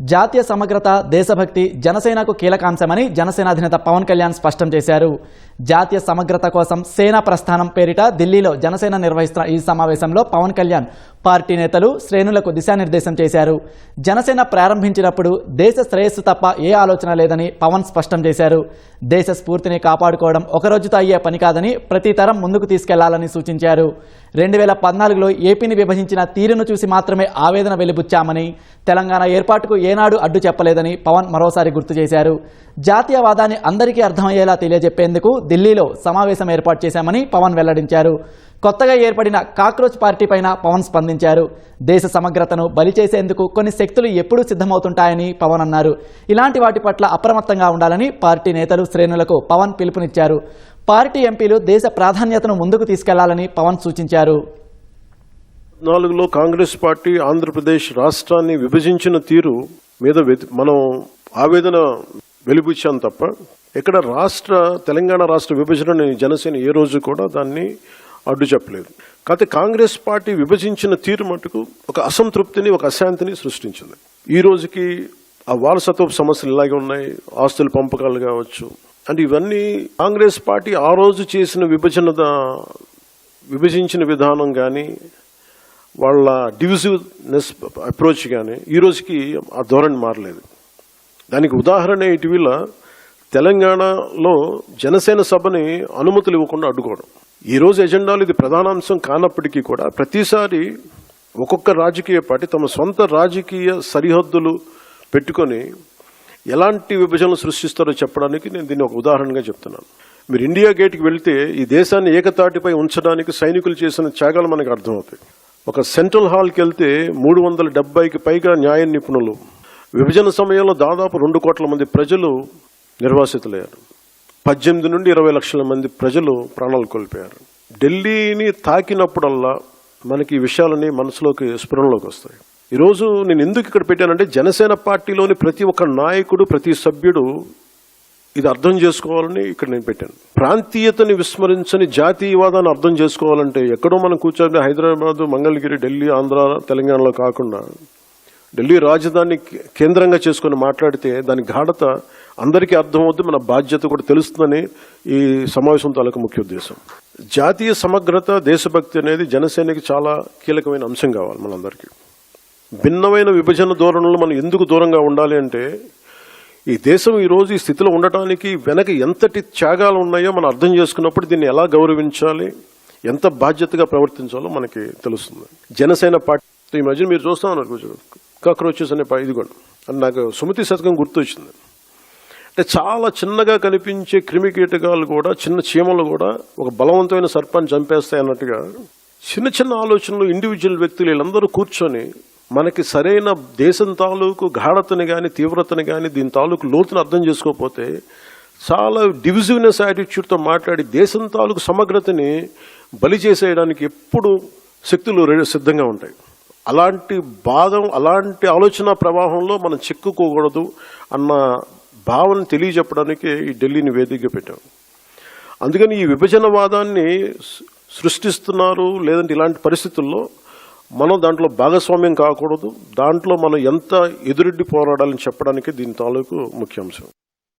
జాతీయ సమగ్రత, దేశభక్తి జనసేనకు కీలకాంశమని జనసేన అధినేత పవన్ కళ్యాణ్ స్పష్టం చేశారు. జాతీయ సమగ్రత కోసం సేనా ప్రస్థానం పేరిట ఢిల్లీలో జనసేన నిర్వహిస్తున్న ఈ సమావేశంలో పవన్ కళ్యాణ్ పార్టీ నేతలు, శ్రేణులకు దిశానిర్దేశం చేశారు. జనసేన ప్రారంభించినప్పుడు దేశ శ్రేయస్సు తప్ప ఏ ఆలోచన లేదని పవన్ స్పష్టం చేశారు. దేశ స్ఫూర్తిని కాపాడుకోవడం ఒక రోజుతో అయ్యే పని కాదని ప్రతి తరం ముందుకు తీసుకెళ్లాలని సూచించారు. 2014లో ఏపీని విభజించిన తీరును చూసి మాత్రమే ఆవేదన వెలిబుచ్చామని, తెలంగాణ ఏర్పాటుకు ఏనాడు అడ్డు చెప్పలేదని పవన్ మరోసారి గుర్తు చేశారు. జాతీయవాదాన్ని అందరికీ అర్థమయ్యేలా తెలియజెప్పేందుకు ఢిల్లీలో సమావేశం ఏర్పాటు చేశామని పవన్ వెల్లడించారు. కొత్తగా ఏర్పడిన కాక్రోచ్ పార్టీ పైన పవన్ స్పందించారు. దేశ సమగ్రతను బలి చేసేందుకు కొన్ని శక్తులు ఎప్పుడూ సిద్ధమవుతుంటాయని పవన్ అన్నారు. ఇలాంటి వాటి పట్ల అప్రమత్తంగా ఉండాలని పార్టీ నేతలు, శ్రేణులకు పవన్ పిలుపునిచ్చారు. పార్టీ ఎంపీలు దేశ ప్రాధాన్యతను ముందుకు తీసుకెళ్లాలని పవన్ సూచించారు. 2014లో కాంగ్రెస్ పార్టీ ఆంధ్రప్రదేశ్ రాష్ట్రాన్ని విభజించిన తీరు మీద మనం ఆవేదన వెలిబుచ్చాం తప్ప ఇక్కడ తెలంగాణ రాష్ట్ర విభజనని జనసేన ఏ రోజు కూడా దాన్ని అడ్డు చెప్పలేదు. కాకపోతే కాంగ్రెస్ పార్టీ విభజించిన తీరు మటుకు ఒక అసంతృప్తిని, ఒక అశాంతిని సృష్టించింది. ఈ రోజుకి ఆ వారసత్వపు సమస్యలు ఇలాగే ఉన్నాయి. ఆస్తుల పంపకాలు కావచ్చు, అంటే ఇవన్నీ కాంగ్రెస్ పార్టీ ఆ రోజు చేసిన విభజించిన విధానం కానీ, వాళ్ళ డివిజివ్నెస్ అప్రోచ్ కానీ ఈ రోజుకి ఆ ధోరణి మారలేదు. దానికి ఉదాహరణ ఇటీవల తెలంగాణలో జనసేన సభని అనుమతులు ఇవ్వకుండా అడ్డుకోవడం. ఈ రోజు ఎజెండాలో ఇది ప్రధానాంశం కానప్పటికీ కూడా ప్రతిసారి ఒక్కొక్క రాజకీయ పార్టీ తమ సొంత రాజకీయ సరిహద్దులు పెట్టుకొని ఎలాంటి విభజనలు సృష్టిస్తారో చెప్పడానికి నేను దీన్ని ఒక ఉదాహరణగా చెప్తున్నాను. మీరు ఇండియా గేట్కి వెళ్తే ఈ దేశాన్ని ఏకతాటిపై ఉంచడానికి సైనికులు చేసిన త్యాగాలు మనకు అర్థమవుతాయి. ఒక సెంట్రల్ హాల్కి వెళ్తే 370కి పైగా న్యాయ నిపుణులు, విభజన సమయంలో దాదాపు 2 కోట్ల మంది ప్రజలు నిర్వాసితులయ్యారు. 18 నుండి 20 లక్షల మంది ప్రజలు ప్రాణాలు కోల్పోయారు. ఢిల్లీని తాకినప్పుడల్లా మనకి ఈ విషయాలని మనసులోకి, స్ఫురణలోకి వస్తాయి. ఈరోజు నేను ఎందుకు ఇక్కడ పెట్టానంటే జనసేన పార్టీలోని ప్రతి ఒక్క నాయకుడు, ప్రతి సభ్యుడు ఇది అర్థం చేసుకోవాలని ఇక్కడ నేను పెట్టాను. ప్రాంతీయతని విస్మరించని జాతీయవాదాన్ని అర్థం చేసుకోవాలంటే ఎక్కడో మనం కూర్చొని హైదరాబాద్, మంగళగిరి, ఢిల్లీ, ఆంధ్ర, తెలంగాణలో కాకుండా ఢిల్లీ రాజధాని కేంద్రంగా చేసుకుని మాట్లాడితే దాని గాఢత అందరికీ అర్థమవుతుంది, మన బాధ్యత కూడా తెలుస్తుందని ఈ సమావేశం తాలూకు ముఖ్య ఉద్దేశం. జాతీయ సమగ్రత, దేశభక్తి అనేది జనసేనకి చాలా కీలకమైన అంశం కావాలి. మనందరికీ భిన్నమైన విభజన ధోరణులు మనం ఎందుకు దూరంగా ఉండాలి అంటే ఈ దేశం ఈరోజు ఈ స్థితిలో ఉండటానికి వెనక ఎంతటి త్యాగాలు ఉన్నాయో మనం అర్థం చేసుకున్నప్పుడు దీన్ని ఎలా గౌరవించాలి, ఎంత బాధ్యతగా ప్రవర్తించాలో మనకి తెలుస్తుంది. జనసేన పార్టీ ఈ మధ్య మీరు చూస్తా ఉన్నారు కాక్రోచెస్ అనే ఇది కూడా అని నాకు సుమతి శతకం గుర్తు వచ్చింది. అంటే చాలా చిన్నగా కనిపించే క్రిమి కీటకాలు కూడా, చిన్న చీమలు కూడా ఒక బలవంతమైన సర్పాన్ని చంపేస్తాయి అన్నట్టుగా చిన్న చిన్న ఆలోచనలు ఇండివిజువల్ వ్యక్తులు వీళ్ళందరూ కూర్చొని మనకి సరైన దేశం తాలూకు గాఢతని కానీ, తీవ్రతని కానీ, దీని తాలూకు లోతుని అర్థం చేసుకోకపోతే చాలా డివిజివ్నెస్ యాటిట్యూడ్తో మాట్లాడి దేశం తాలూకు సమగ్రతని బలి చేసేయడానికి ఎప్పుడు శక్తులు సిద్ధంగా ఉంటాయి. అలాంటి అలాంటి ఆలోచన ప్రవాహంలో మనం చిక్కుకోకూడదు అన్న భావన తెలియజెప్పడానికి ఈ ఢిల్లీని వేదికగా పెట్టాం. అందుకని ఈ విభజనవాదాన్ని సృష్టిస్తున్నారు, లేదంటే ఇలాంటి పరిస్థితుల్లో మనం దాంట్లో భాగస్వామ్యం కాకూడదు, దాంట్లో మనం ఎంత ఎదురెడ్డి పోరాడాలని చెప్పడానికి దీని తాలూకు ముఖ్యాంశం.